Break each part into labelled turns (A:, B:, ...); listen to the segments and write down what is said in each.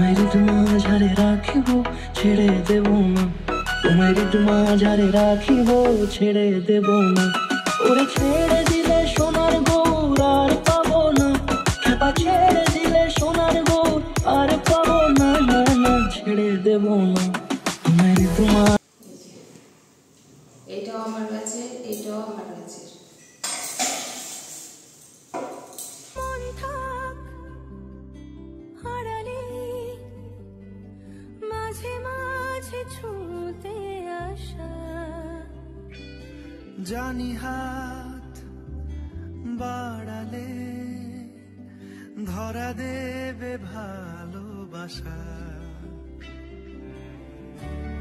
A: তোমায় হৃদ মাঝারে রাখিব ছেড়ে দেব না, তোমায় হৃদ মাঝারে রাখিব ছেড়ে দেব না। ওরে ছেড়ে দিলে সোনার গৌর আর পাবো না, খেপা ছেড়ে দিলে সোনার গৌর আর পাবো না, না না ছেড়ে দেব না তোমায় হৃদ মা।
B: এটাও আমার কাছে, এটাও আমার কাছে।
C: মাঝে মাঝে ছুঁতে আসা
D: জানি হাত বাড়ালে ধরা দেবে ভালোবাসা।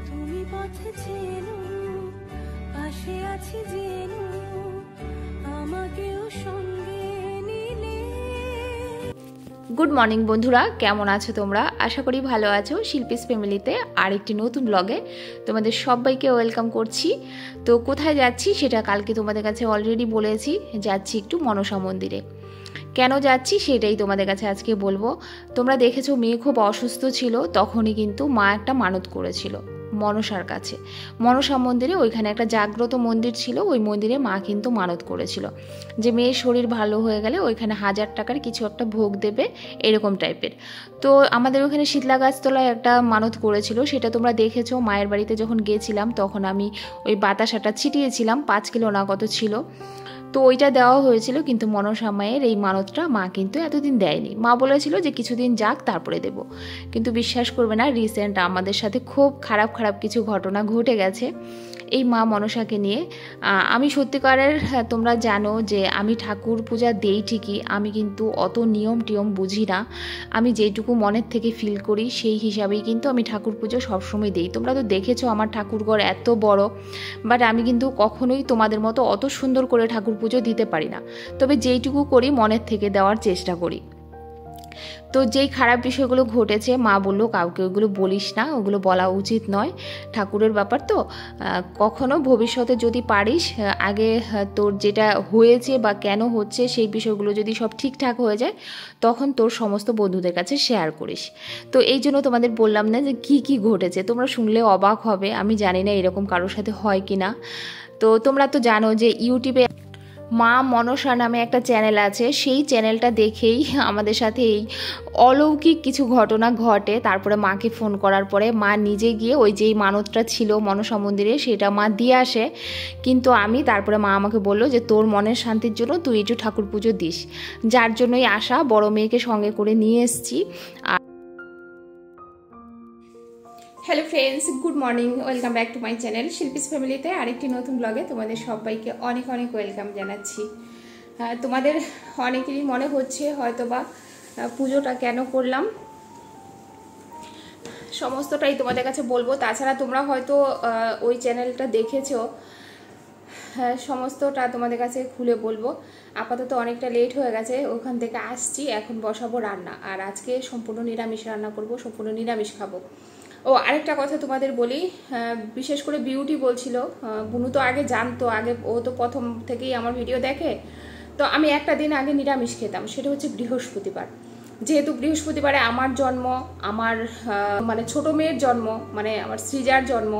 C: তুমি পথে চেনো, পাশে আছি জেনো, আমাকেও সঙ্গে নিলে।
B: গুড মর্নিং বন্ধুরা, কেমন আছো তোমরা? আশা করি ভালো আছো। শিল্পীস ফ্যামিলিতে আরেকটি নতুন ব্লগে তোমাদের সবাইকে ওয়েলকাম করছি। তো কোথায় যাচ্ছি সেটা কালকে তোমাদের কাছে অলরেডি বলেছি, যাচ্ছি একটু মনসা মন্দিরে। কেন যাচ্ছি সেটাই তোমাদের কাছে আজকে বলবো। তোমরা দেখেছো মেয়ে খুব অসুস্থ ছিল, তখনই কিন্তু মা একটা মানত করেছিল মনসার কাছে। মনসা মন্দিরে ওইখানে একটা জাগ্রত মন্দির ছিল, ওই মন্দিরে মা কিন্তু মানত করেছিল যে মেয়ের শরীর ভালো হয়ে গেলে ওইখানে 1000 টাকার কিছু একটা ভোগ দেবে, এরকম টাইপের। তো আমাদের ওখানে শীতলা গাছতলায় একটা মানত করেছিল, সেটা তোমরা দেখেছো। মায়ের বাড়িতে যখন গেছিলাম তখন আমি ওই বাতাসাটা ছিটিয়েছিলাম, 5 কিলো না কত ছিল, তো ওইটা দেওয়া হয়েছিল। কিন্তু মনসা মায়ের এই মানতটা মা কিন্তু এতদিন দেয়নি। মা বলেছিল যে কিছুদিন যাক তারপরে দেব। কিন্তু বিশ্বাস করবে না, রিসেন্ট আমাদের সাথে খুব খারাপ খারাপ কিছু ঘটনা ঘটে গেছে এই মা মনসাকে নিয়ে। আমি সত্যিকারের, তোমরা জানো যে আমি ঠাকুর পূজা দেই ঠিকই, আমি কিন্তু অত নিয়ম টিয়ম বুঝি না। আমি যেটুকু মনের থেকে ফিল করি সেই হিসাবেই কিন্তু আমি ঠাকুর পুজো সবসময় দিই। তোমরা তো দেখেছো আমার ঠাকুরঘর এত বড়, বাট আমি কিন্তু কখনোই তোমাদের মতো অত সুন্দর করে ঠাকুর পুজো দিতে পারি না। তবে যেইটুকু করি মনের থেকে দেওয়ার চেষ্টা করি। তো যেই খারাপ বিষয়গুলো ঘটেছে মা বললো কাউকে ওগুলো বলিস না, ওগুলো বলা উচিত নয়, ঠাকুরের ব্যাপার তো। কখনো ভবিষ্যতে যদি পারিস, আগে তোর যেটা হয়েছে বা কেন হচ্ছে সেই বিষয়গুলো যদি সব ঠিকঠাক হয়ে যায় তখন তোর সমস্ত বন্ধুদের কাছে শেয়ার করিস। তো এই জন্য তোমাদের বললাম না যে কি কি ঘটেছে, তোমরা শুনলে অবাক হবে। আমি জানি না এরকম কারোর সাথে হয় কি না। তো তোমরা তো জানো যে ইউটিউবে মা মনসা নামে একটা চ্যানেল আছে, সেই চ্যানেলটা দেখেই আমাদের সাথে এই অলৌকিক কিছু ঘটনা ঘটে। তারপরে মাকে ফোন করার পরে মা নিজে গিয়ে ওই যেই মানতটা ছিল মনসা মন্দিরে সেটা মা দিয়ে আসে। কিন্তু তারপরে মা আমাকে বললো যে তোর মনের শান্তির জন্য তুই একটু ঠাকুর পুজো দিস, যার জন্যই আসা। বড় মেয়েকে সঙ্গে করে নিয়ে এসেছি। আর hello friends, good morning, welcome back to my channel Shilpi's ফ্যামিলিতে আরেকটি নতুন ব্লগে তোমাদের সবাইকে অনেক অনেক ওয়েলকাম জানাচ্ছি। তোমাদের অনেকেরই মনে হচ্ছে হয়তোবা পুজোটা কেন করলাম, সমস্তটাই তোমাদের কাছে বলবো। তাছাড়া তোমরা হয়তো ওই চ্যানেলটা দেখেছো, সমস্তটা তোমাদের কাছে খুলে বলবো। আপাতত অনেকটা লেট হয়ে গেছে, ওখান থেকে আসছি, এখন বসাবো রান্না। আর আজকে সম্পূর্ণ নিরামিষ রান্না করব, সম্পূর্ণ নিরামিষ খাবো। ও আরেকটা কথা তোমাদের বলি, বিশেষ করে বিউটি বলছিল, বুনু তো আগে জানতো, আগে ও তো প্রথম থেকেই আমার ভিডিও দেখে। তো আমি একটা দিন আগে নিরামিষ খেতাম, সেটা হচ্ছে বৃহস্পতিবার। যেহেতু বৃহস্পতিবারে আমার জন্ম, আমার মানে ছোট মেয়ের জন্ম, মানে আমার সৃজার জন্ম,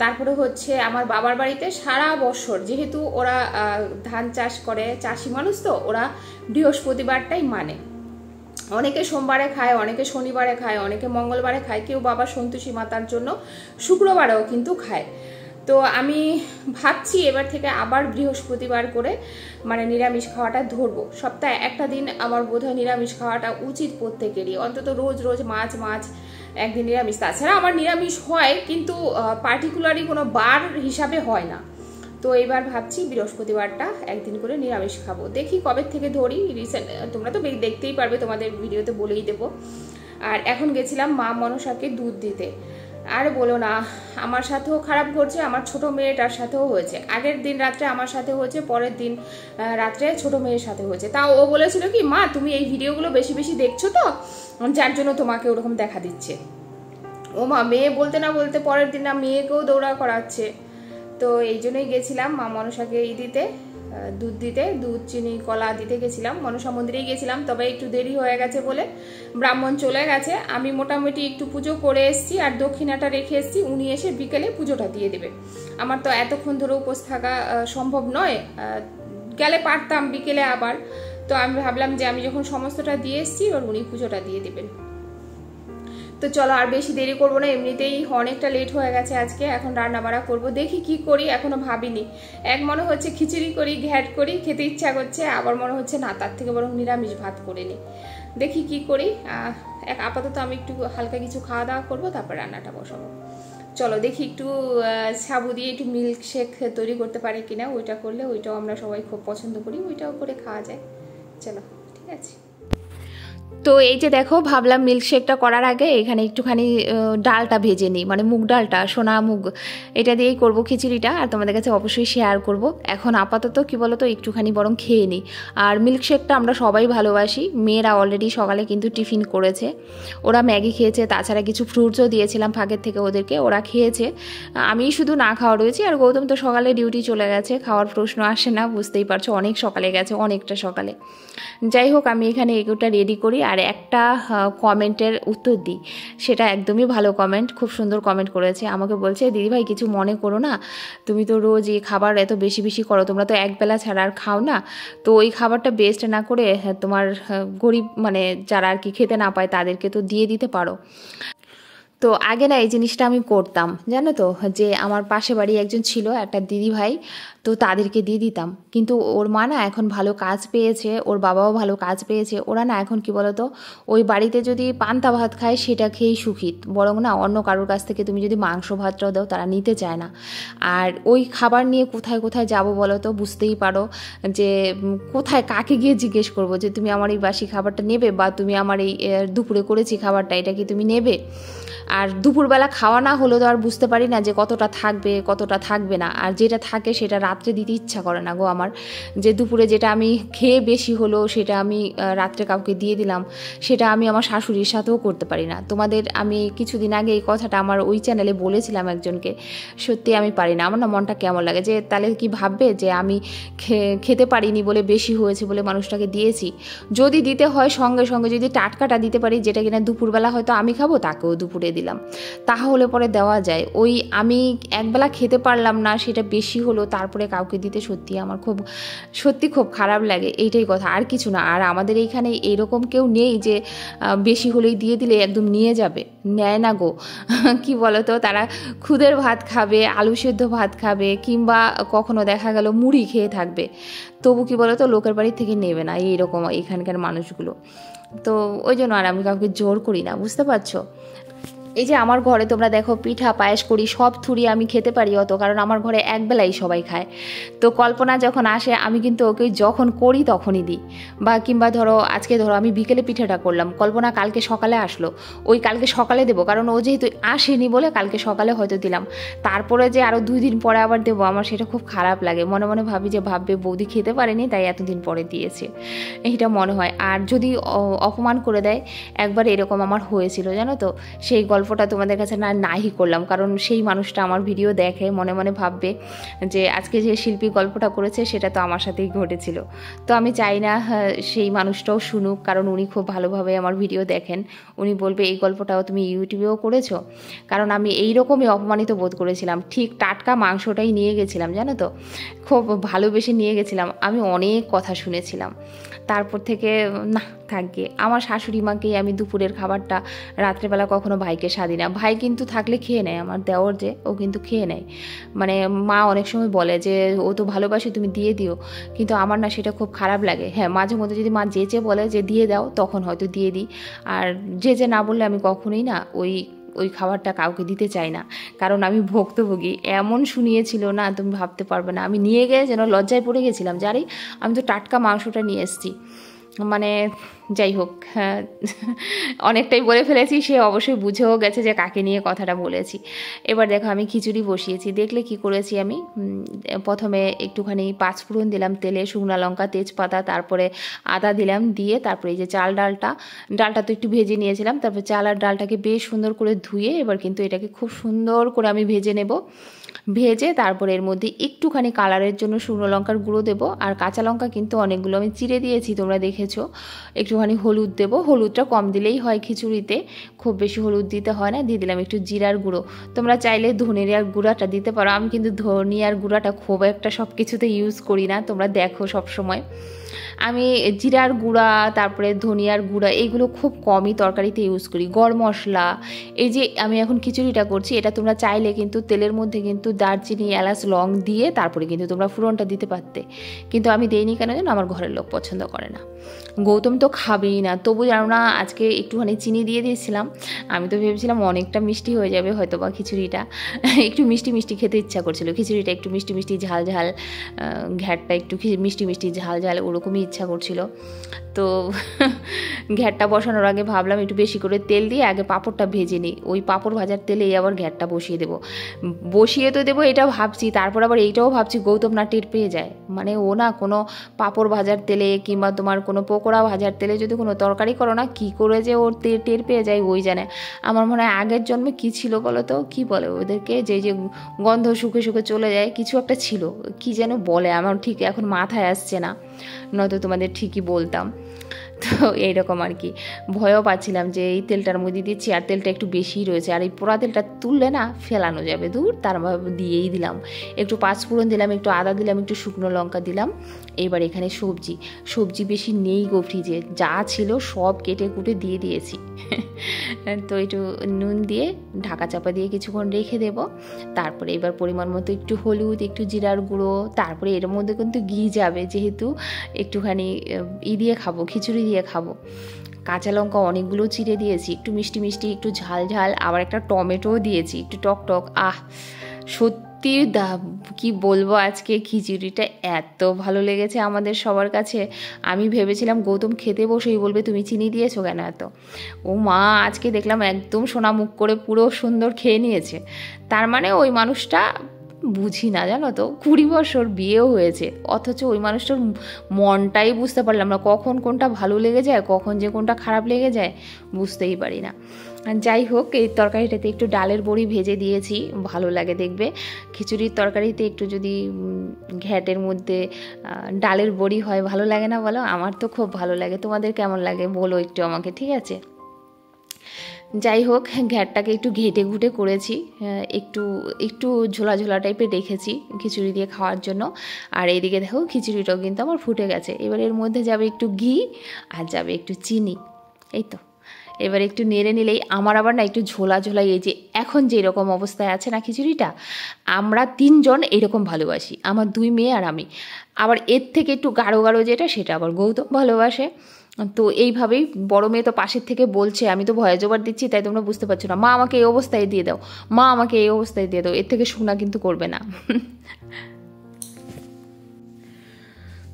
B: তারপরে হচ্ছে আমার বাবার বাড়িতে সারা বছর যেহেতু ওরা ধান চাষ করে, চাষি মানুষ, তো ওরা বৃহস্পতিবারটাই মানে। অনেকে সোমবারে খায়, অনেকে শনিবারে খায়, অনেকে মঙ্গলবারে খায়, কেউ বাবা সন্তোষী মাতার জন্য শুক্রবারেও কিন্তু খায়। তো আমি ভাবছি এবার থেকে আবার বৃহস্পতিবার করে মানে নিরামিষ খাওয়াটা ধরবো। সপ্তাহে একটা দিন আমার বোধহয় নিরামিষ খাওয়াটা উচিত প্রত্যেকেরই, অন্তত রোজ রোজ মাছ একদিন নিরামিষ। তাছাড়া আমার নিরামিষ হয়, কিন্তু পার্টিকুলারলি কোনো বার হিসাবে হয় না। তো এবার ভাবছি বৃহস্পতিবারটা একদিন করে নিরামিষ খাবো, দেখি কবে থেকে ধরি। রিসেন্ট তোমরা তো দেখতেই পারবে, তোমাদের ভিডিওতে বলেই দেবো। আর এখন গেছিলাম মা মনসাকে দুধ দিতে। আর বলো না, আমার সাথেও খারাপ ঘটছে, আমার ছোট মেয়েটার সাথেও হয়েছে। আগের দিন রাত্রে আমার সাথে হয়েছে, পরের দিন রাত্রে ছোট মেয়ের সাথে হয়েছে। তাও ও বলেছিল কি, মা তুমি এই ভিডিওগুলো বেশি বেশি দেখছো তো, যার জন্য তোমাকে ওরকম দেখা দিচ্ছে। ও মা, মেয়ে বলতে না বলতে পরের দিন না মেয়েকেও দৌড়া করাচ্ছে। তো এই জন্যই গেছিলাম মা মনসাকে দিতে। দুধ দিতে, দুধ চিনি কলা দিতে গেছিলাম, মনসা মন্দিরেই গেছিলাম। তবে একটু দেরি হয়ে গেছে বলে ব্রাহ্মণ চলে গেছে, আমি মোটামুটি একটু পুজো করে এসেছি আর দক্ষিণাটা রেখে এসেছি, উনি এসে বিকেলে পুজোটা দিয়ে দেবে। আমার তো এতক্ষণ ধরে উপোস থাকা সম্ভব নয়, গেলে পারতাম বিকেলে আবার, তো আমি ভাবলাম যে আমি যখন সমস্তটা দিয়ে এসেছি এবার উনি পুজোটা দিয়ে দেবেন। তো চলো আর বেশি দেরি করবো না, এমনিতেই অনেকটা লেট হয়ে গেছে আজকে। এখন রান্না বাড়া করবো, দেখি কি করি, এখনো ভাবিনি। এক মনে হচ্ছে খিচুড়ি করি, ঘ্যাট করি, খেতে ইচ্ছা করছে, আবার মনে হচ্ছে না তার থেকে বরং নিরামিষ ভাত করে নিই, দেখি কি করি। আপাতত আমি একটু হালকা কিছু খাওয়া দাওয়া করবো, তারপর রান্নাটা বসাবো। চলো দেখি একটু সাবু দিয়ে একটু মিল্ক শেক তৈরি করতে পারে কিনা, ওইটা করলে ওইটাও আমরা সবাই খুব পছন্দ করি, ওইটাও করে খাওয়া যায়। চলো ঠিক আছে। তো এই যে দেখো, ভাবলাম মিল্কশেকটা করার আগে এখানে একটুখানি ডালটা ভেজে নিই, মানে মুগ ডালটা, সোনা মুগ, এটা দিয়েই করব খিচুড়িটা, আর তোমাদের কাছে অবশ্যই শেয়ার করব। এখন আপাতত কি বলো তো, একটুখানি বরং খেয়ে নিই। আর মিল্কশেকটা আমরা সবাই ভালোবাসি, মেয়েরা অলরেডি সকালে কিন্তু টিফিন করেছে, ওরা ম্যাগি খেয়েছে, তাছাড়া কিছু ফ্রুটসও দিয়েছিলাম ফাঁকের থেকে ওদেরকে, ওরা খেয়েছে। আমি শুধু না খাওয়া রয়েছি, আর গৌতম তো সকালে ডিউটি চলে গেছে, খাওয়ার প্রশ্ন আসে না, বুঝতেই পারছো অনেক সকালে গেছে, অনেকটা সকালে। যাই হোক, আমি এখানে এগুলোটা রেডি করি আর একটা কমেন্টের উত্তর দিই, সেটা একদমই ভালো কমেন্ট, খুব সুন্দর কমেন্ট করেছে, আমাকে বলছে দিদিভাই কিছু মনে করো না, তুমি তো রোজ এই খাবার এত বেশি বেশি করো, তোমরা তো একবেলা ছাড়া আর খাও না, তো ওই খাবারটা বেস্ট না করে তোমার গরিব মানে যারা আর কি খেতে না পায় তাদেরকে তো দিয়ে দিতে পারো। তো আগে না এই জিনিসটা আমি করতাম, জানো তো, যে আমার পাশে বাড়ি একজন ছিল একটা দিদি ভাই, তো তাদেরকে দিয়ে দিতাম, কিন্তু ওর মা না এখন ভালো কাজ পেয়েছে, ওর বাবাও ভালো কাজ পেয়েছে, ওরা না এখন কি বলতো, ওই বাড়িতে যদি পান্তা ভাত খায় সেটা খেয়েই সুখী, বরং না অন্য কারোর কাছ থেকে তুমি যদি মাংস ভাতটাও দাও তারা নিতে চায় না। আর ওই খাবার নিয়ে কোথায় কোথায় যাবো বলো তো, বুঝতেই পারো যে কোথায় কাকে গিয়ে জিজ্ঞেস করবো যে তুমি আমার এই বাসি খাবারটা নেবে, বা তুমি আমার এই দুপুরে করেছি খাবারটা এটা কি তুমি নেবে। আর দুপুরবেলা খাওয়া না হলেও তো আর বুঝতে পারি না যে কতটা থাকবে কতটা থাকবে না, আর যেটা থাকে সেটা রাত্রে দিতে ইচ্ছা করে না গো আমার, যে দুপুরে যেটা আমি খেয়ে বেশি হলো সেটা আমি রাত্রে কাউকে দিয়ে দিলাম, সেটা আমি আমার শাশুড়ির সাথেও করতে পারি না। তোমাদের আমি কিছুদিন আগে এই কথাটা আমার ওই চ্যানেলে বলেছিলাম একজনকে, সত্যি আমি পারি না, আমার না মনটা কেমন লাগে, যে তাহলে কি ভাববে যে আমি খেতে পারিনি বলে, বেশি হয়েছে বলে মানুষটাকে দিয়েছি। যদি দিতে হয় সঙ্গে সঙ্গে যদি টাটকাটা দিতে পারি, যেটা কিনা দুপুরবেলা হয়তো আমি খাবো তাকেও দুপুরে দিলাম, তাহলে পরে দেওয়া যায়। ওই আমি একবেলা খেতে পারলাম না সেটা বেশি হলো তারপরে কাউকে দিতে সত্যি আমার সত্যি খুব খারাপ লাগে, এইটাই কথা, আর কিছু না। আর আমাদের এইখানে এইরকম কেউ নেই যে বেশি হলেই দিয়ে দিলে একদম নিয়ে যাবে, নেয় না গো কি বলতো, তারা খুদের ভাত খাবে, আলু সেদ্ধ ভাত খাবে, কিংবা কখনো দেখা গেল মুড়ি খেয়ে থাকবে, তবু কি বলতো লোকের বাড়ি থেকে নেবে না, এইরকম এখানকার মানুষগুলো। তো ওই জন্য আর আমি কাউকে জোর করি না, বুঝতে পারছো। এই যে আমার ঘরে তোমরা দেখো পিঠা পায়েস করি, সব থুরি আমি খেতে পারি অত, কারণ আমার ঘরে একবেলাই সবাই খায়। তো কল্পনা যখন আসে আমি কিন্তু ওকে যখন করি তখনই দিই, বা কিংবা ধরো আজকে ধরো আমি বিকেলে পিঠাটা করলাম, কল্পনা কালকে সকালে আসলো, ওই কালকে সকালে দেবো, কারণ ও যেহেতু আসেনি বলে কালকে সকালে হয়তো দিলাম, তারপরে যে আরও 2 দিন পরে আবার দেবো, আমার সেটা খুব খারাপ লাগে, মনে মনে ভাবি যে ভাববে বৌদি খেতে পারেনি তাই এতদিন পরে দিয়েছে, এইটা মনে হয়। আর যদি অপমান করে দেয়, একবার এরকম আমার হয়েছিল জানো তো, সেই গল্পটা তোমাদের কাছে নাহি করলাম, কারণ সেই মানুষটা আমার ভিডিও দেখে, মনে মনে ভাববে যে আজকে যে শিল্পী গল্পটা করেছে সেটা তো আমার সাথেই ঘটেছিল। তো আমি চাই না সেই মানুষটাও শুনুক, কারণ উনি খুব ভালোভাবে আমার ভিডিও দেখেন, উনি বলবে এই গল্পটাও তুমি ইউটিউবেও করেছো, কারণ আমি এইরকমই অপমানিত বোধ করেছিলাম, ঠিক টাটকা মাংসটাই নিয়ে গেছিলাম জানো তো, খুব ভালোবেসে নিয়ে গেছিলাম, আমি অনেক কথা শুনেছিলাম। তারপর থেকে না থাকবে, আমার শাশুড়ি মাকেই আমি দুপুরের খাবারটা রাত্রেবেলা কখনো ভাইকে সাদি না, ভাই কিন্তু থাকলে খেয়ে নেয়, আমার দেওর যে ও কিন্তু খেয়ে নেয়, মানে মা অনেক সময় বলে যে ও তো ভালোবাসে তুমি দিয়ে দিও, কিন্তু আমার না সেটা খুব খারাপ লাগে। হ্যাঁ মাঝে মধ্যে যদি মা যেচে বলে যে দিয়ে দাও তখন হয়তো দিয়ে দিই, আর যে না বললে আমি কখনোই না ওই খাবারটা কাউকে দিতে চাই না, কারণ আমি ভুক্তভোগী, এমন শুনিয়েছিল না তুমি ভাবতে পারবে না, আমি নিয়ে গিয়ে যেন লজ্জায় পড়ে গেছিলাম, জানি আমি তো টাটকা মাংসটা নিয়ে এসেছি, মানে যাই হোক, হ্যাঁ, অনেকটাই বলে ফেলেছি, সে অবশ্যই বুঝেও গেছে যে কাকে নিয়ে কথাটা বলেছি। এবার দেখো আমি খিচুড়ি বসিয়েছি। দেখলে কি করেছি আমি, প্রথমে একটুখানি পাঁচফোড়ন দিলাম তেলে, শুকনো লঙ্কা, তেজপাতা, তারপরে আদা দিলাম, দিয়ে তারপরে এই যে চাল ডালটা তো একটু ভেজে নিয়েছিলাম, তারপর চাল আর ডালটাকে বেশ সুন্দর করে ধুয়ে এবার কিন্তু এটাকে খুব সুন্দর করে আমি ভেজে নেব। ভেজে তারপরে এর মধ্যে একটুখানি কালারের জন্য শুকনো লঙ্কার গুঁড়ো দেবো, আর কাঁচা লঙ্কা কিন্তু অনেকগুলো আমি চিড়ে দিয়েছি, তোমরা দেখেছো। একটুখানি হলুদ দেবো, হলুদটা কম দিলেই হয় খিচুড়িতে, খুব বেশি হলুদ দিতে হয় না। দিয়ে দিলাম একটু জিরার গুঁড়ো, তোমরা চাইলে ধনিয়ার গুঁড়াটা দিতে পারো, আমি কিন্তু ধনিয়ার গুঁড়াটা খুব একটা সব কিছুতে ইউজ করি না, তোমরা দেখো সব সময়। আমি জিরার গুঁড়া তারপরে ধনিয়ার গুঁড়া এইগুলো খুব কমই তরকারিতে ইউজ করি। গরম মশলা, এই যে আমি এখন খিচুড়িটা করছি, এটা তোমরা চাইলে কিন্তু তেলের মধ্যে কিন্তু দারচিনি, এলাচ, লং দিয়ে তারপরে কিন্তু তোমরা ফোড়নটা দিতে পারতে, কিন্তু আমি দেইনি কেন জানো, আমার ঘরের লোক পছন্দ করে না। গৌতম তো খাবেই না, তবু জানো না আজকে একটুখানি চিনি দিয়ে দিয়েছিলাম। আমি তো ভেবেছিলাম অনেকটা মিষ্টি হয়ে যাবে হয়তো বা খিচুড়িটা, একটু মিষ্টি মিষ্টি খেতে ইচ্ছা করছিল, খিচুড়িটা একটু মিষ্টি মিষ্টি ঝাল ঝাল, ঘ্যাটটা একটু মিষ্টি মিষ্টি ঝাল ঝাল ওরকমই ইচ্ছা করছিল। তো ঘ্যাটটা বসানোর আগে ভাবলাম একটু বেশি করে তেল দিয়ে আগে পাঁপড়টা ভেজে নিই, ওই পাঁপড় ভাজার তেলেই আবার ঘ্যাটটা বসিয়ে দেবো। বসিয়ে তো দেবো এটা ভাবছি, তারপর আবার এইটাও ভাবছি গৌতম না টের পেয়ে যায়, মানে ও না কোনো পাঁপড় ভাজার তেলে কিংবা তোমার কোনো পকোড়া ভাজার তেলে যদি কোনো তরকারি করো না, কী করে যে ওর টের পেয়ে যায় ওই জানে। আমার মনে হয় আগের জন্মে কী ছিল বলো তো, কী বলে ওদেরকে, যে গন্ধ শুকে শুকে চলে যায়, কিছু একটা ছিল, কি যেন বলে, আমার ঠিক এখন মাথায় আসছে না, নয়তো তোমাদের ঠিকই বলতাম। তো এইরকম আর কি, ভয়ও পাচ্ছিলাম যে এই তেলটার মধ্যে দিচ্ছি আর তেলটা একটু বেশিই রয়েছে, আর এই পোড়া তেলটা তুললে না ফেলানো যাবে, দূর, তার দিয়েই দিলাম। একটু পাঁচফোড়ন দিলাম, একটু আদা দিলাম, একটু শুকনো লঙ্কা দিলাম। এবার এখানে সবজি বেশি নেই গো ফ্রিজে, যা ছিল সব কেটে কুটে দিয়ে দিয়েছি। তো একটু নুন দিয়ে ঢাকা চাপা দিয়ে কিছুক্ষণ রেখে দেব। তারপরে এবার পরিমাণ মতো একটু হলুদ, একটু জিরার গুঁড়ো, তারপরে এর মধ্যে কিন্তু ঘি যাবে, যেহেতু একটুখানি দিয়ে খাবো, খিচুড়ি দিয়ে খাবো। কাঁচা লঙ্কা অনেকগুলো চিড়ে দিয়েছি, একটু মিষ্টি মিষ্টি, একটু ঝাল ঝাল, আবার একটা টমেটোও দিয়েছি, একটু টক টক। সত্যি কি বলবো, আজকে খিচুড়িটা এত ভালো লেগেছে আমাদের সবার কাছে। আমি ভেবেছিলাম গৌতম খেতে বসেই বলবে তুমি চিনি দিয়েছো কেন এত, ও মা আজকে দেখলাম একদম সোনা মুখ করে পুরো সুন্দর খেয়ে নিয়েছে। তার মানে ওই মানুষটা বুঝি না, জানো তো, 20 বছর বিয়েও হয়েছে, অথচ ওই মানুষটার মনটাই বুঝতে পারলাম না, কখন কোনটা ভালো লেগে যায়, কখন যে কোনটা খারাপ লেগে যায় বুঝতেই পারি না। যাই হোক, এই তরকারিটাতে একটু ডালের বড়ি ভেজে দিয়েছি, ভালো লাগে দেখবে খিচুড়ির তরকারিতে একটু যদি ঘ্যাটের মধ্যে ডালের বড়ি হয়, ভালো লাগে না বলো? আমার তো খুব ভালো লাগে, তোমাদের কেমন লাগে বলো একটু আমাকে, ঠিক আছে? যাই হোক, ঘ্যাটটাকে একটু ঘেটে ঘুটে করেছি, একটু ঝোলা ঝোলা টাইপের রেখেছি খিচুড়ি দিয়ে খাওয়ার জন্য। আর এইদিকে দেখো খিচুড়িটাও কিন্তু আমার ফুটে গেছে। এবার এর মধ্যে যাবে একটু ঘি আর যাবে একটু চিনি, এই তো। এবার একটু নেড়ে নিলেই আমার আবার না একটু ঝোলা ঝোলা, এই যে এখন যে এরকম অবস্থায় আছে না খিচুড়িটা, আমরা 3 জন এরকম ভালোবাসি, আমার 2 মেয়ে আর আমি। আবার এর থেকে একটু গাঢ় গাঢ় যেটা, সেটা আবার গৌতম ভালোবাসে। তো এইভাবেই বড় মেয়ে তো পাশের থেকে বলছে, আমি তো ভয়ে জোবার দিচ্ছি তাই তোমরা বুঝতে পারছো না, মা আমাকে এই অবস্থায় দিয়ে দাও, মা আমাকে এই অবস্থায় দিয়ে দাও, এর থেকে শোনা কিন্তু করবে না।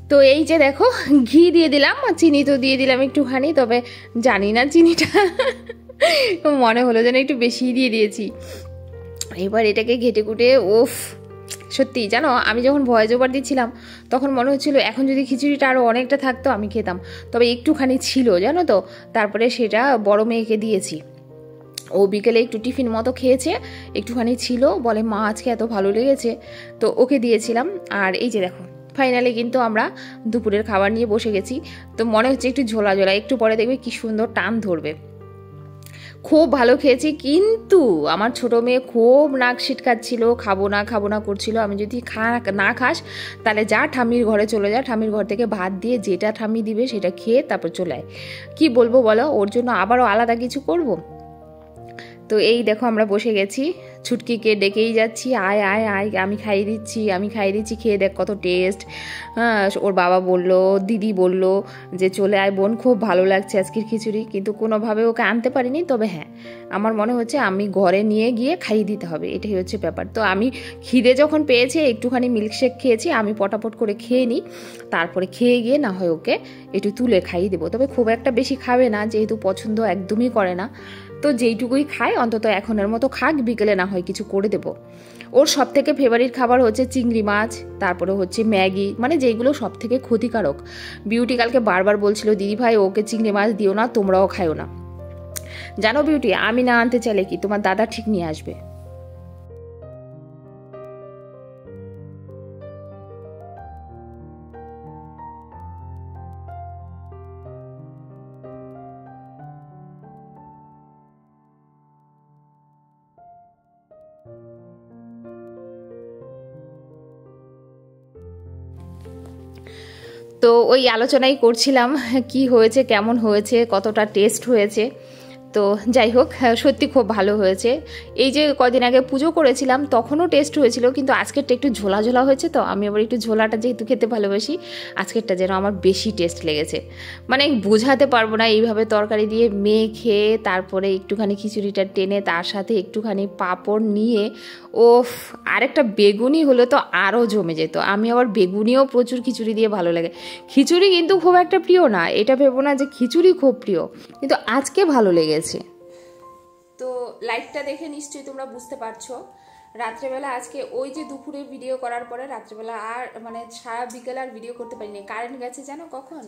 B: তো এই যে দেখো ঘি দিয়ে দিলাম, চিনি তো দিয়ে দিলাম একটুখানি, তবে জানি না চিনিটা মনে হলো যেন একটু বেশিই দিয়ে দিয়েছি। এবার এটাকে ঘেটে কুটে, ওফ, সত্যি জানো আমি যখন ভয় জোবার দিচ্ছিলাম তখন মনে হচ্ছিল এখন যদি খিচুড়িটা আরও অনেকটা থাকতো আমি খেতাম, তবে একটুখানি ছিল জানো তো। তারপরে সেটা বড় মেয়েকে দিয়েছি, ও বিকেলে একটু টিফিন মতো খেয়েছে, একটুখানি ছিল, বলে মা আজকে এত ভালো লেগেছে, তো ওকে দিয়েছিলাম। আর এই যে দেখো ফাইনালি কিন্তু আমরা দুপুরের খাবার নিয়ে বসে গেছি। তো মনে হচ্ছে একটু ঝোলা ঝোলা, একটু পরে দেখবে কি সুন্দর টান ধরবে। খুব ভালো খেয়েছি, কিন্তু আমার ছোটো মেয়ে খুব নাক ছিটকাচ্ছিল, খাবো না করছিল। আমি যদি না খাস তাহলে যা ঠাম্মির ঘরে চলে যা, ঠাম্মির ঘর থেকে ভাত দিয়ে যেটা ঠাম্মি দিবে সেটা খেয়ে তারপর চলে আয়। কী বলবো বলো, ওর জন্য আবারও আলাদা কিছু করব? তো এই দেখো আমরা বসে গেছি, ছুটকিকে ডেকেই যাচ্ছি, আয় আয় আয়, আমি খাইয়ে দিচ্ছি, খেয়ে দেখ কত টেস্ট। হ্যাঁ, ওর বাবা বলল, দিদি বলল যে চলে আয় বোন, খুব ভালো লাগছে আজকের খিচুড়ি, কিন্তু কোনোভাবে ওকে আনতে পারিনি। তবে হ্যাঁ, আমার মনে হচ্ছে আমি ঘরে নিয়ে গিয়ে খাইয়ে দিতে হবে, এটাই হচ্ছে ব্যাপার। তো আমি খিদে যখন পেয়েছে একটুখানি মিল্কশেক খেয়েছি, আমি পটাপট করে খেয়ে নিই, তারপরে খেয়ে গিয়ে না হয় ওকে একটু তুলে খাইয়ে দেবো। তবে খুব একটা বেশি খাবে না, যেহেতু পছন্দ একদমই করে না, তো যেইটুকুই খায় অন্তত এখনের মতো খাক, বিকেলে না হয় কিছু করে দেবো। ওর সব থেকে ফেভারিট খাবার হচ্ছে চিংড়ি মাছ, তারপরে হচ্ছে ম্যাগি, মানে যেইগুলো সব থেকে ক্ষতিকারক। বিউটি কালকে বারবার বলছিল দিদি ভাই ওকে চিংড়ি মাছ দিও না, তোমরাও খাইও না। জানো বিউটি, আমি না আনতে চাইলে কি তোমার দাদা ঠিক নিয়ে আসবে। তো ওই আলোচনাই করছিলাম কি হয়েছে, কেমন হয়েছে, কতটা টেস্ট হয়েছে। তো যাই হোক, সত্যি খুব ভালো হয়েছে। এই যে কদিন আগে পুজো করেছিলাম তখনও টেস্ট হয়েছিল, কিন্তু আজকেরটা একটু ঝোলা ঝোলা হয়েছে, তো আমি আবার একটু ঝোলাটা যেহেতু খেতে ভালোবাসি, আজকেরটা যেন আমার বেশি টেস্ট লেগেছে। মানে বোঝাতে পারবো না, এইভাবে তরকারি দিয়ে মেখে তারপরে একটুখানি খিচুড়িটা টেনে তার সাথে একটুখানি পাঁপড় নিয়ে, ওফ, আরেকটা বেগুনি হলে তো আরও জমে যেত। আমি আবার বেগুনিও প্রচুর খিচুড়ি দিয়ে ভালো লাগে। খিচুড়ি কিন্তু খুব একটা প্রিয় না, এটা ভেবো না যে খিচুড়ি খুব প্রিয়, কিন্তু আজকে ভালো লেগেছে। তো লাইটটা দেখে নিশ্চয়ই তোমরা বুঝতে পারছো, রাত্রেবেলা আজকে ওই যে দুপুরে ভিডিও করার পরে রাত্রেবেলা আর মানে সারা বিকেল আর ভিডিও করতে পারিনি। কারেন্ট গেছে জানো কখন?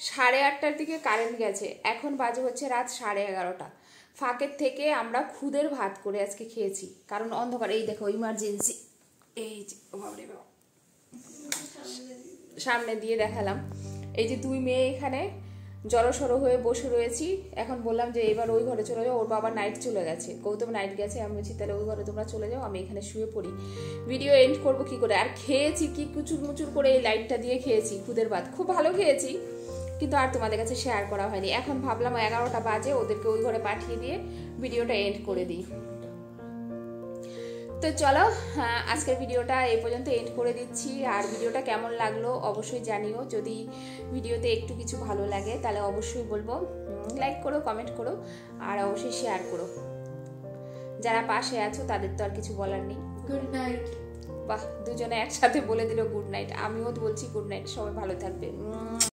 B: 8:30টার দিকে কারেন্ট গেছে, এখন বাজে হচ্ছে রাত 11:30। ফাঁকের থেকে আমরা খুদের ভাত করে আজকে খেয়েছি, কারণ অন্ধকার। এই দেখো ইমার্জেন্সি, এই যে সামনে দিয়ে দেখালাম, এই যে দুই মেয়ে এখানে জড়সড়ো হয়ে বসে রয়েছি। এখন বললাম যে এবার ওই ঘরে চলে যাও, ওর বাবা নাইট চলে গেছে, গৌতম নাইট গেছে। আমি বলছি তাহলে ওই ঘরে তোমরা চলে যাও, আমি এখানে শুয়ে পড়ি, ভিডিও এন্ড করবো কি করে। আর খেয়েছি কি কুচুর মুচুর করে, এই লাইটটা দিয়ে খেয়েছি খুদের ভাত, খুব ভালো খেয়েছি, কিন্তু আর তোমাদের কাছে শেয়ার করা হয়নি। এখন ভাবলাম 11টা বাজে, ওদেরকে ওই ঘরে পাঠিয়ে দিয়ে ভিডিওটা এন্ড করে দিই। তো চলো, আজকের ভিডিওটা এই পর্যন্ত এন্ড করে দিচ্ছি। আর ভিডিওটা কেমন লাগলো অবশ্যই জানিও, যদি ভিডিওতে একটু কিছু ভালো লাগে তাহলে অবশ্যই বলবো, লাইক করো, কমেন্ট করো, আর অবশ্যই শেয়ার করো। যারা পাশে আছো তাদের তো আর কিছু বলার নেই। Good night. বাহ, দুজনে একসাথে বলে দিল গুড নাইট। আমিও বলছি গুড নাইট, সবাই ভালো থাকবে।